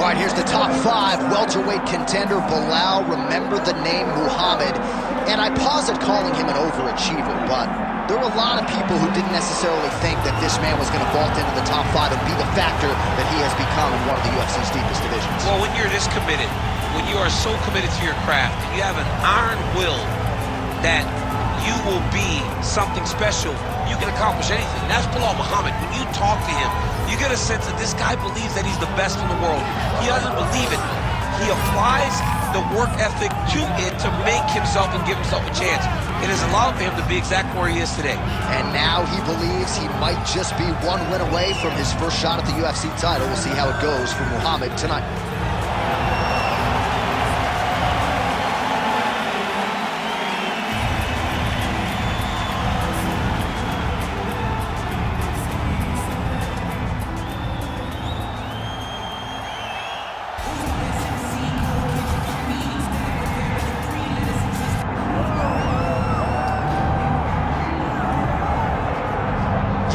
All right, here's the top 5 welterweight contender, Belal, remember the name Muhammad. And I paused at calling him an overachiever, but there were a lot of people who didn't necessarily think that this man was going to vault into the top 5 and be the factor that he has become in one of the UFC's deepest divisions. Well, when you're this committed, when you are so committed to your craft, and you have an iron will that you will be something special, you can accomplish anything. That's Belal Muhammad. When you talk to him, you get a sense that this guy believes that he's the best in the world. He doesn't believe it. He applies the work ethic to it to make himself and give himself a chance. It has allowed for him to be exactly where he is today. And now he believes he might just be one win away from his first shot at the UFC title. We'll see how it goes for Muhammad tonight.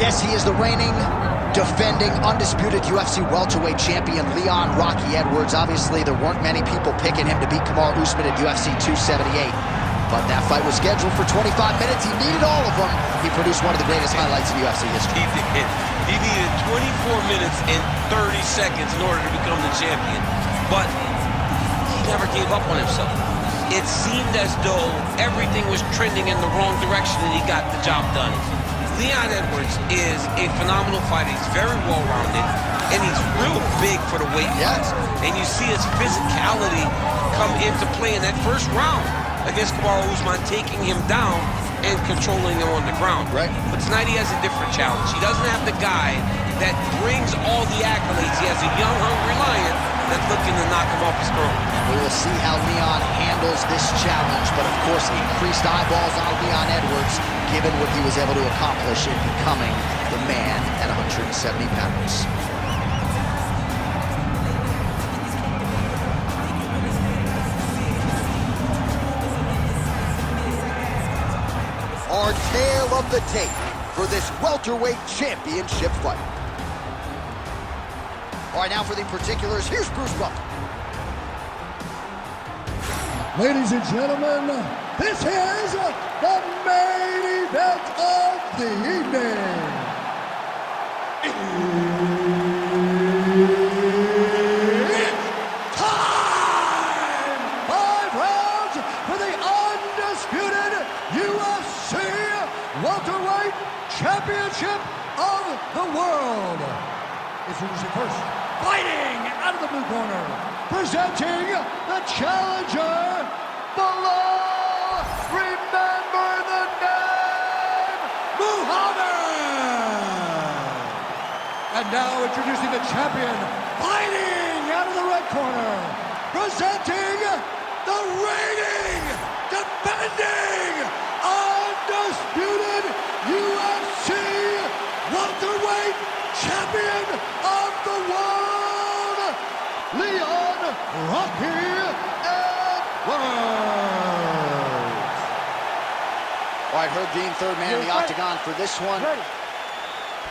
Yes, he is the reigning, defending, undisputed UFC Welterweight Champion, Leon Rocky Edwards. Obviously, there weren't many people picking him to beat Kamaru Usman at UFC 278. But that fight was scheduled for 25 minutes. He needed all of them. He produced one of the greatest highlights in UFC history. He did. He needed 24 minutes and 30 seconds in order to become the champion. But he never gave up on himself. It seemed as though everything was trending in the wrong direction and he got the job done. Leon Edwards is a phenomenal fighter. He's very well-rounded, and he's real big for the weight class. And you see his physicality come into play in that first round against Kamaru Usman, taking him down and controlling him on the ground. Right. But tonight he has a different challenge. He doesn't have the guy that brings all the accolades. He has a young, hungry lion that's looking to knock him off his throne. We will see how Leon handles this challenge, but of course increased eyeballs on Leon Edwards, given what he was able to accomplish in becoming the man at 170 pounds. Our tale of the tape for this welterweight championship fight. All right, now for the particulars, here's Bruce Buffer. Ladies and gentlemen, this is the main event of the evening. It's time! 5 rounds for the undisputed UFC Welterweight Championship of the world. Introducing first, fighting out of the blue corner, presenting the challenger, Belal, remember the name, Muhammad! And now introducing the champion, fighting out of the red corner, presenting the reigning, defending, undisputed UFC welterweight champion of the world, Leon Rocky Edwards. All right, Herb Dean, third man in the octagon for this one.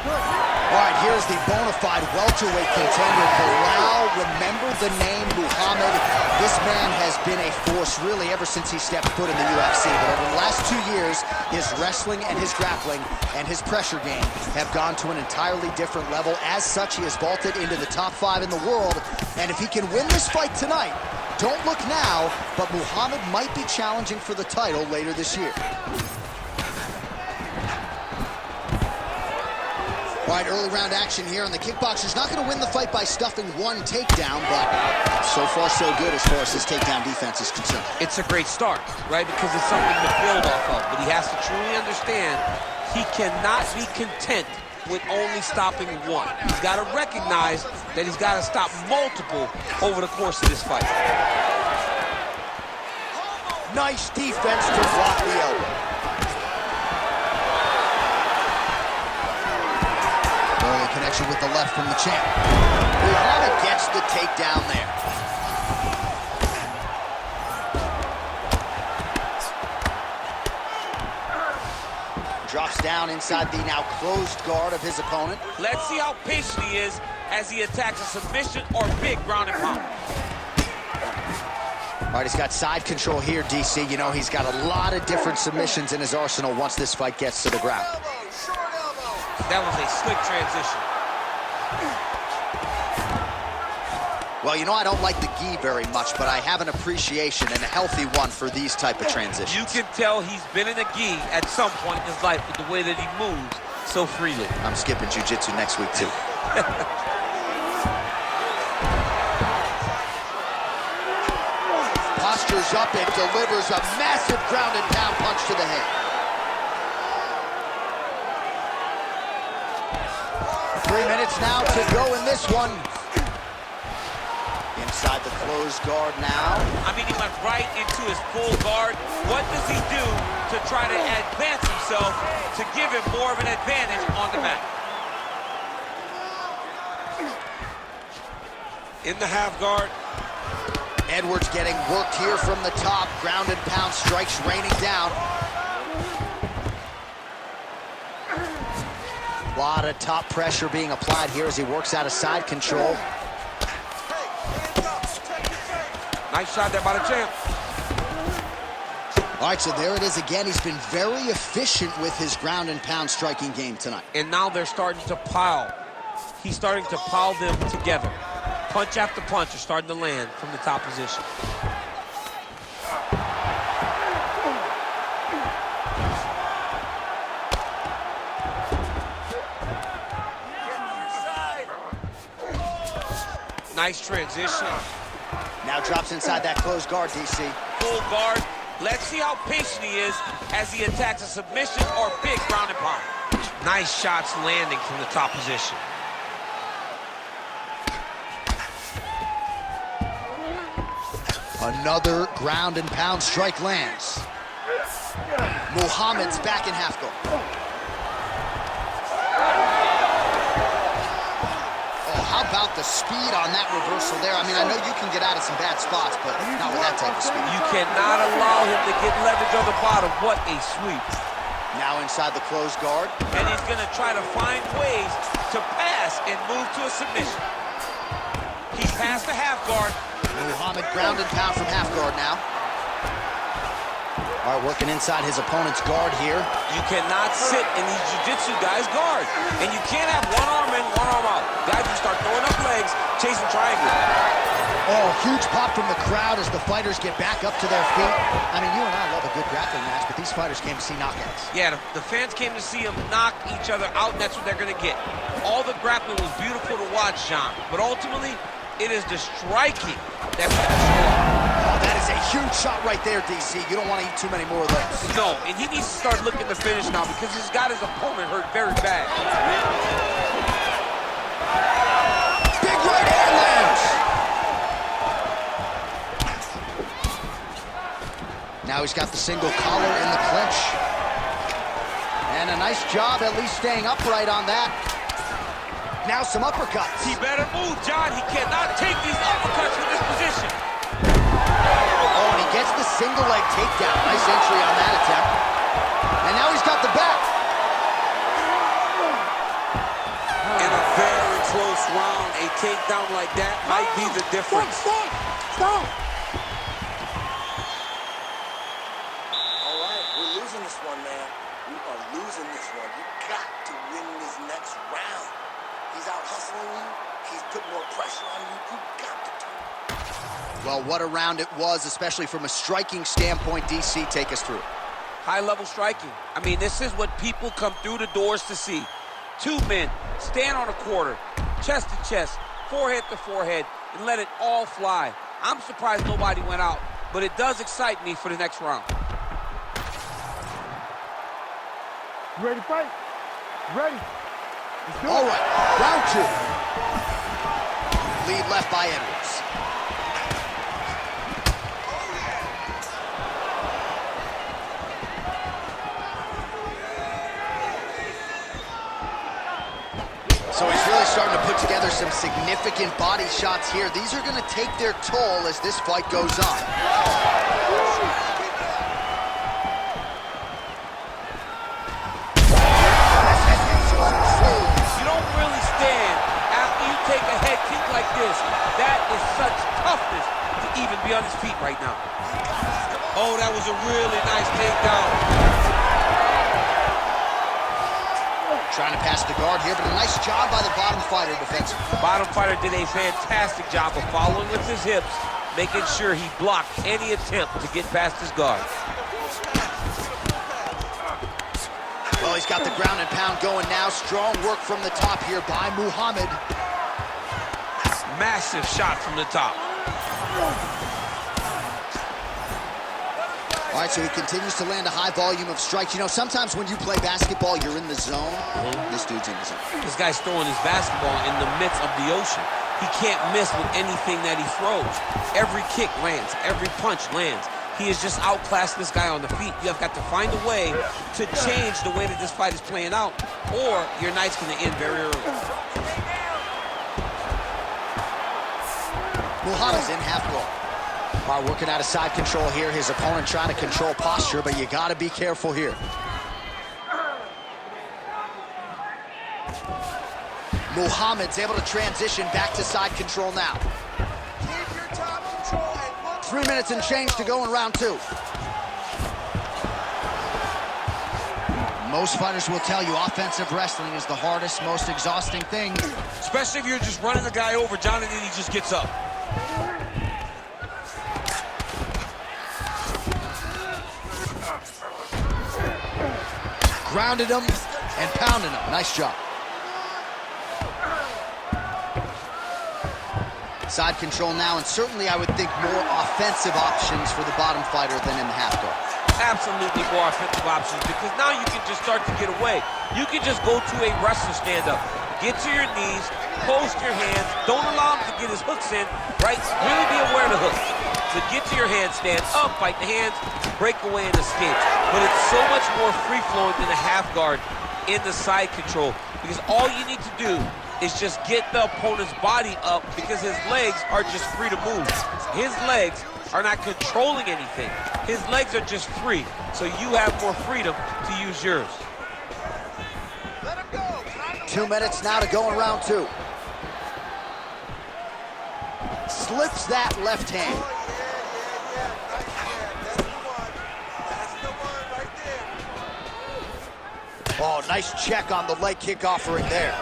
All right, here's the bona fide welterweight contender, Belal. Remember the name Muhammad. This man has been a force really ever since he stepped foot in the UFC. But over the last 2 years, his wrestling and his grappling and his pressure game have gone to an entirely different level. As such, he has vaulted into the top 5 in the world. And if he can win this fight tonight, don't look now, but Muhammad might be challenging for the title later this year. All right, early round action here, and the kickboxer's not going to win the fight by stuffing one takedown, but so far so good as far as his takedown defense is concerned. It's a great start, right? Because it's something to build off of. But he has to truly understand he cannot be content with only stopping one. He's got to recognize that he's got to stop multiple over the course of this fight. Nice defense to block the elbow. Early connection with the left from the champ. Muhammad gets the takedown there. Drops down inside the now closed guard of his opponent. Let's see how patient he is as he attacks a submission or big ground and pound. All right, he's got side control here, DC. You know, he's got a lot of different submissions in his arsenal once this fight gets to the ground. That was a slick transition. Well, you know, I don't like the gi very much, but I have an appreciation and a healthy one for these type of transitions. You can tell he's been in a gi at some point in his life with the way that he moves so freely. I'm skipping jiu-jitsu next week, too. Postures up and delivers a massive ground and pound punch to the head. 3 minutes now to go in this one. Inside the closed guard now. I mean, he went right into his full guard. What does he do to try to advance himself to give him more of an advantage on the mat? In the half guard. Edwards getting worked here from the top. Ground and pound strikes raining down. A lot of top pressure being applied here as he works out of side control. Nice shot there by the champ. All right, so there it is again. He's been very efficient with his ground and pound striking game tonight. And now they're starting to pile. He's starting to pile them together. Punch after punch are starting to land from the top position. Nice transition. Now drops inside that closed guard, DC. Full guard. Let's see how patient he is as he attacks a submission or big ground and pound. Nice shots landing from the top position. Another ground and pound strike lands. Muhammad's back in half guard. Oh, how about the speed on that reversal there? I mean, I know you can get out of some bad spots, but not with that type of speed. You cannot allow him to get leverage on the bottom. What a sweep. Now inside the closed guard. And he's going to try to find ways to pass and move to a submission. He's past the half guard. Muhammad ground and pound from half guard now. All right, working inside his opponent's guard here. You cannot sit in these jiu-jitsu guys' guard. And you can't have one arm in, one arm out. Guys will start throwing up legs, chasing triangle. Oh, huge pop from the crowd as the fighters get back up to their feet. I mean, you and I love a good grappling match, but these fighters came to see knockouts. Yeah, the fans came to see them knock each other out, and that's what they're going to get. All the grappling was beautiful to watch, John. But ultimately, it is the striking that's going to show up. Oh, that is a huge shot right there, DC. You don't want to eat too many more of those. No, and he needs to start looking to finish now because he's got his opponent hurt very bad. Big right hand lands. Now he's got the single collar in the clinch. And a nice job at least staying upright on that. Now some uppercuts. He better move, John. He cannot take these uppercuts from this position. Oh, and he gets the single leg takedown. Nice entry on that attempt. And now he's got the back. In a very close round, a takedown like that might be the difference. Stop. All right, we're losing this one, man. We are losing this one. You got to win this next round. He's out hustling you. He's putting more pressure on you. You got to turn. Well, what a round it was, especially from a striking standpoint. DC, take us through it. High-level striking. I mean, this is what people come through the doors to see. Two men stand on a quarter, chest to chest, forehead to forehead, and let it all fly. I'm surprised nobody went out, but it does excite me for the next round. You ready to fight? Ready. All right, round two. Lead left by Edwards. So he's really starting to put together some significant body shots here. These are going to take their toll as this fight goes on. You don't really stand after you take a like this. That is such toughness to even be on his feet right now. Oh, that was a really nice takedown. Trying to pass the guard here, but a nice job by the bottom fighter defensively. The bottom fighter did a fantastic job of following with his hips, making sure he blocked any attempt to get past his guard. Well, he's got the ground and pound going now. Strong work from the top here by Muhammad. Massive shot from the top. All right, so he continues to land a high volume of strikes. You know, sometimes when you play basketball, you're in the zone. This dude's in the zone. This guy's throwing his basketball in the midst of the ocean. He can't miss with anything that he throws. Every kick lands. Every punch lands. He has just outclassed this guy on the feet. You have got to find a way to change the way that this fight is playing out, or your night's going to end very early. Muhammad's in half guard. All right, working out of side control here. His opponent trying to control posture, but you got to be careful here. Muhammad's able to transition back to side control now. Keep your top control and look. 3 minutes and change to go in round 2. Most fighters will tell you offensive wrestling is the hardest, most exhausting thing. Especially if you're just running the guy over, John, and then he just gets up. Grounded him and pounded him. Nice job. Side control now, and certainly I would think more offensive options for the bottom fighter than in the half guard. Absolutely more offensive options, because now you can just start to get away. You can just go to a wrestler stand-up. Get to your knees, post your hands, don't allow him to get his hooks in, right? Really be aware of the hooks. So get to your hand, stand up, fight the hands, break away and escape. But it's so much more free-flowing than a half guard in the side control, because all you need to do is just get the opponent's body up, because his legs are just free to move. His legs are not controlling anything. His legs are just free, so you have more freedom to use yours. Let him go. 2 minutes now to go in round 2. Slips that left hand. Yeah. That's the one right there. Oh, nice check on the leg kick offering there.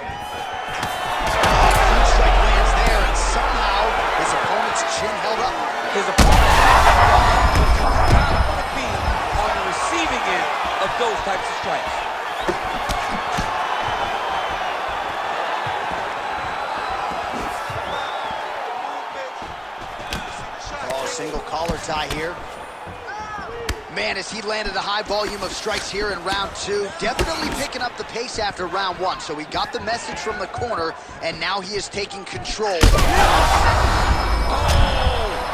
Huge strike lands there, and somehow his opponent's chin held up. His opponent would be on the receiving end of those types of strikes. Oh, single collar tie here. Man, as he landed a high volume of strikes here in round 2, definitely picking up the pace after round 1. So he got the message from the corner, and now he is taking control.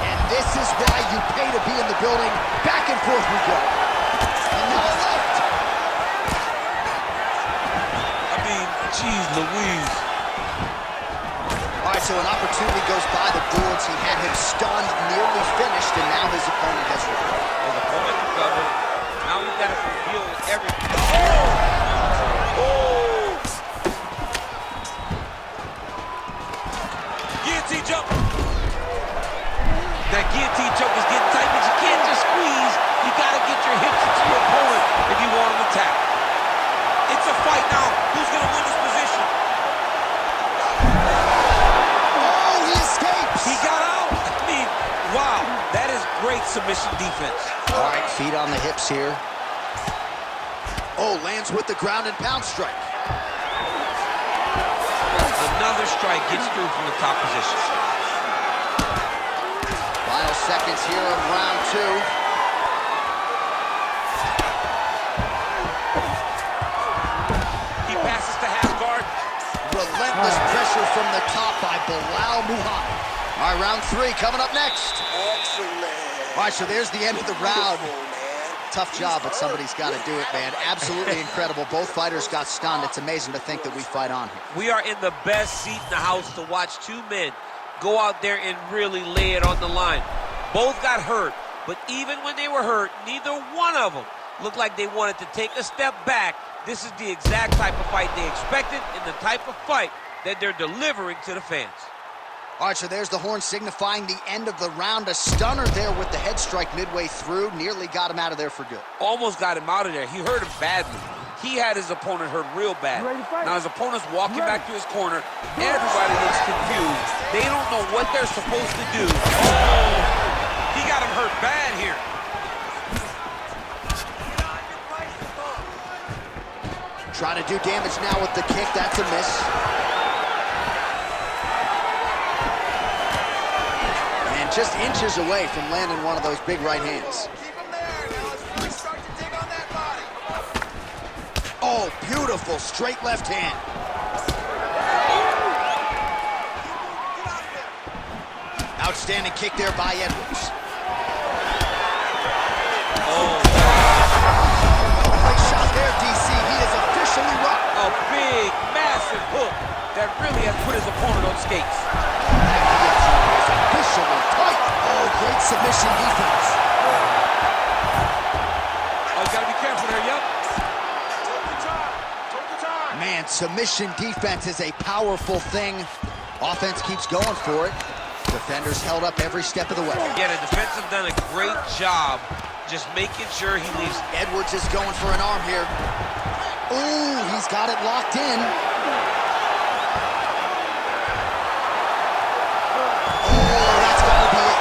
And this is why you pay to be in the building. Back and forth we go. And now left. I mean, geez Louise. All right, so an opportunity goes by the boards. He had him stunned, nearly finished, and now his opponent has recovered. His opponent recovered. Now he's got to deal with everything. Guillotine jump. That guillotine choke is getting tight, but you can't just squeeze. You got to get your hips into your opponent if you want him to tap. It's a fight now. Who's going to win this position? Oh, he escapes. He got out. I mean, wow. That is great submission defense. All right, feet on the hips here. Oh, lands with the ground and pound strike. Another strike gets through from the top position. Final seconds here of round 2. He passes to half guard. Relentless pressure from the top by Belal Muhammad. All right, round 3 coming up next. Excellent. All right, so there's the end of the round. Beautiful, man. Tough job, but somebody's got to do it, man. Absolutely incredible. Both fighters got stunned. It's amazing to think that we fight on here. We are in the best seat in the house to watch two men go out there and really lay it on the line. Both got hurt, but even when they were hurt, neither one of them looked like they wanted to take a step back. This is the exact type of fight they expected and the type of fight that they're delivering to the fans. All right, so there's the horn signifying the end of the round. A stunner there with the head strike midway through. Nearly got him out of there for good. Almost got him out of there. He hurt him badly. He had his opponent hurt real bad. Now his opponent's walking back to his corner. Everybody looks confused. They don't know what they're supposed to do. Oh, he got him hurt bad here. Trying to do damage now with the kick. That's a miss. And just inches away from landing one of those big right hands. Oh, beautiful straight left hand. Outstanding kick there by Edwards. Oh, Great shot there, DC. He is officially rocked. a big, massive hook that really has put his opponent on skates. Officially tight. Oh, great submission defense. Oh, you gotta be careful there, yep. Man, submission defense is a powerful thing. Offense keeps going for it. Defenders held up every step of the way. Yeah, the defense have done a great job just making sure he leaves. Edwards is going for an arm here. Ooh, he's got it locked in. Oh, that's gotta be it.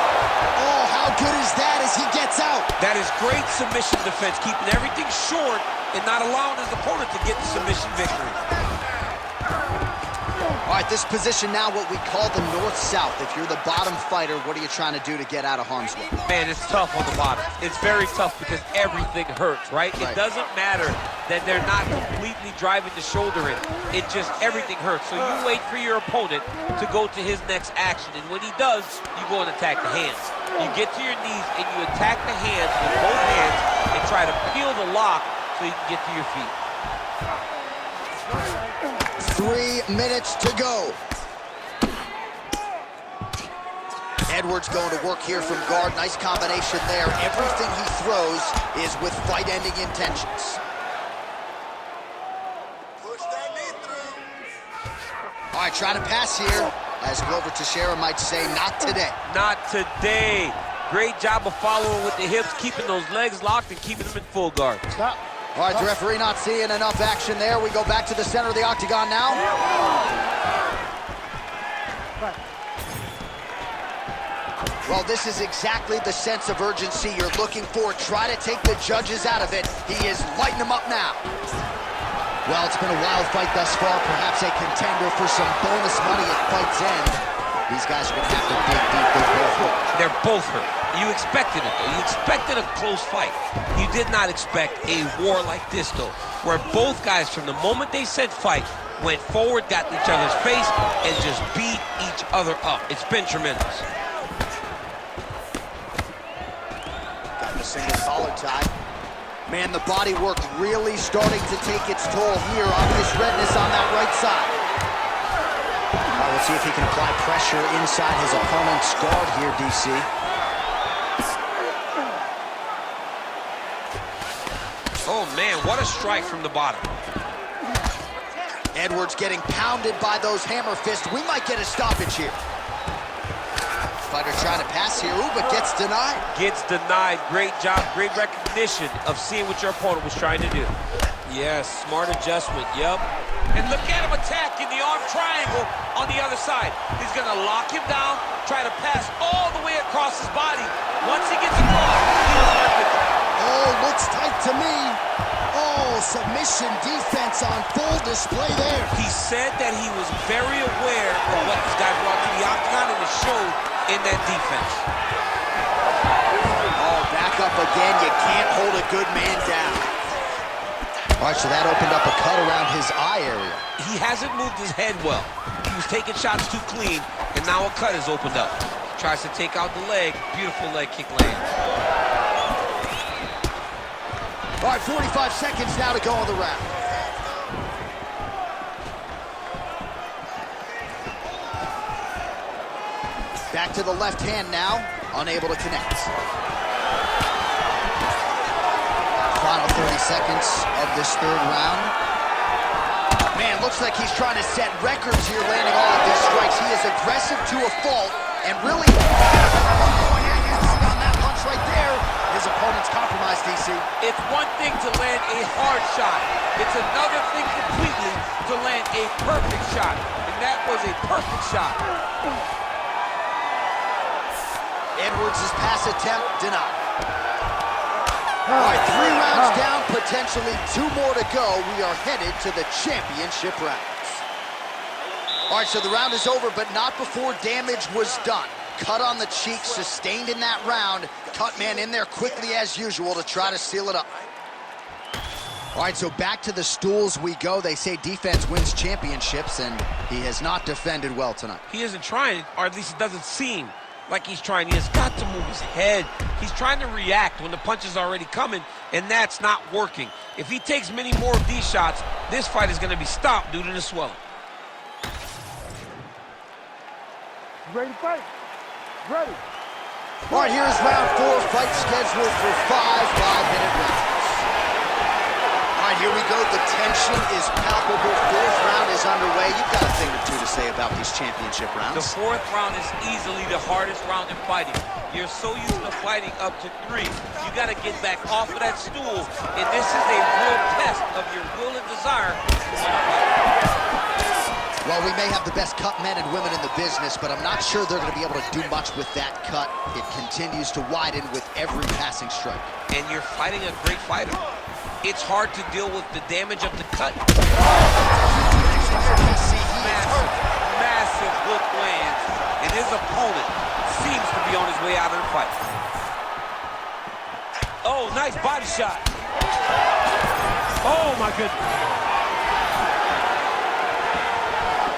Oh, how good is that as he gets out? That is great submission defense, keeping everything short and not allowing his opponent to get the submission victory. All right, this position now what we call the north-south. If you're the bottom fighter, what are you trying to do to get out of harm's way? Man, it's tough on the bottom. It's very tough because everything hurts, right? It doesn't matter that they're not completely driving the shoulder in. It just, everything hurts. So you wait for your opponent to go to his next action. And when he does, you go and attack the hands. You get to your knees and you attack the hands with both hands and try to peel the lock so you can get to your feet. 3 minutes to go. Edwards going to work here from guard. Nice combination there. Everything he throws is with fight-ending intentions. Push that knee through. All right, trying to pass here. As Glover Teixeira might say, not today. Not today. Great job of following with the hips, keeping those legs locked and keeping them in full guard. Stop. All right, the referee not seeing enough action there. We go back to the center of the octagon now. Well, this is exactly the sense of urgency you're looking for. Try to take the judges out of it. He is lighting them up now. Well, it's been a wild fight thus far. Perhaps a contender for some bonus money at fight's end. These guys are going to have to dig deep. They're both hurt. You expected it, though. You expected a close fight. You did not expect a war like this, though, where both guys, from the moment they said fight, went forward, got in each other's face, and just beat each other up. It's been tremendous. Got the single collar tie. Man, the body work really starting to take its toll here. Obvious redness on that right side. All right, we'll see if he can apply pressure inside his opponent's guard here, DC. Oh, man, what a strike from the bottom. Edwards getting pounded by those hammer fists. We might get a stoppage here. Fighter trying to pass here, ooh, but gets denied. Gets denied. Great job, great recognition of seeing what your opponent was trying to do. Yes, smart adjustment, yep. And look at him attack in the arm triangle on the other side. He's gonna lock him down, try to pass all the way across his body. Once he gets across, he'll start the... Oh, looks tight to me. Oh, submission defense on full display there. He said that he was very aware of what this guy brought to the octagon, and it showed in that defense. Oh, back up again. You can't hold a good man down. All right, so that opened up a cut around his eye area. He hasn't moved his head well. He was taking shots too clean, and now a cut has opened up. Tries to take out the leg. Beautiful leg kick lands. All right, 45 seconds now to go on the round. Back to the left hand now, unable to connect. Final 30 seconds of this third round. Man, looks like he's trying to set records here, landing all of these strikes. He is aggressive to a fault, and really on that punch right there. His opponent's compromised, DC. It's one thing to land a hard shot. It's another thing completely to land a perfect shot. And that was a perfect shot. Edwards' pass attempt denied. All right, 3 rounds down, potentially 2 more to go. We are headed to the championship rounds. All right, so the round is over, but not before damage was done. Cut on the cheek, sustained in that round. Cut man in there quickly as usual to try to seal it up. All right, so back to the stools we go. They say defense wins championships, and he has not defended well tonight. He isn't trying, or at least it doesn't seem like he's trying. He has got to move his head. He's trying to react when the punch is already coming, and that's not working. If he takes many more of these shots, this fight is going to be stopped due to the swelling. You ready to fight? Ready. All right, here's round 4, fight scheduled for 5 5-minute rounds. All right, here we go. The tension is palpable. 4th round is underway. You've got a thing or two to say about these championship rounds. The 4th round is easily the hardest round in fighting. You're so used to fighting up to 3. You got to get back off of that stool, and this is a real test of your will and desire to win a fight. Well, we may have the best cut men and women in the business, but I'm not sure they're going to be able to do much with that cut. It continues to widen with every passing strike. And you're fighting a great fighter. It's hard to deal with the damage of the cut. Massive hook lands, and his opponent seems to be on his way out of the fight. Oh, nice body shot. Oh, my goodness.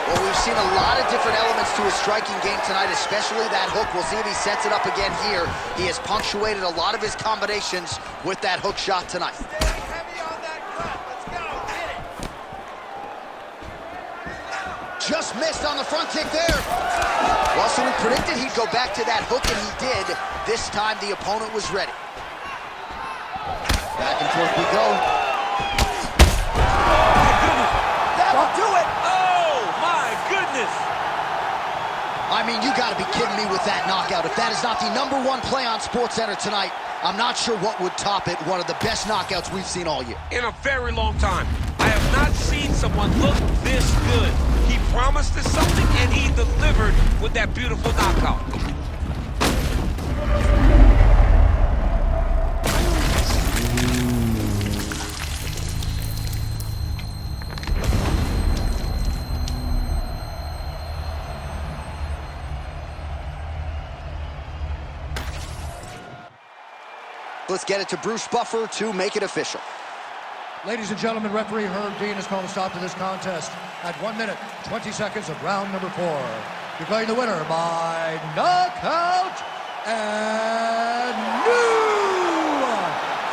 Well, we've seen a lot of different elements to his striking game tonight, especially that hook. We'll see if he sets it up again here. He has punctuated a lot of his combinations with that hook shot tonight. Stay heavy on that cut. Let's go. Hit it. Just missed on the front kick there. Well, so we predicted he'd go back to that hook, and he did. This time, the opponent was ready. Back and forth we go. That'll do it. I mean, you got to be kidding me with that knockout. If that is not the #1 play on SportsCenter tonight, I'm not sure what would top it. One of the best knockouts we've seen all year. In a very long time. I have not seen someone look this good. He promised us something, and he delivered with that beautiful knockout. Let's get it to Bruce Buffer to make it official. Ladies and gentlemen, referee Herb Dean has called a stop to this contest at 1 minute, 20 seconds of round number 4. Declaring the winner by knockout and new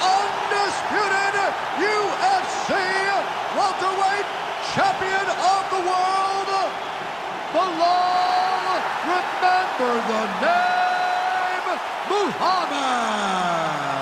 undisputed UFC Welterweight Champion of the World, Belal, remember the name, Muhammad.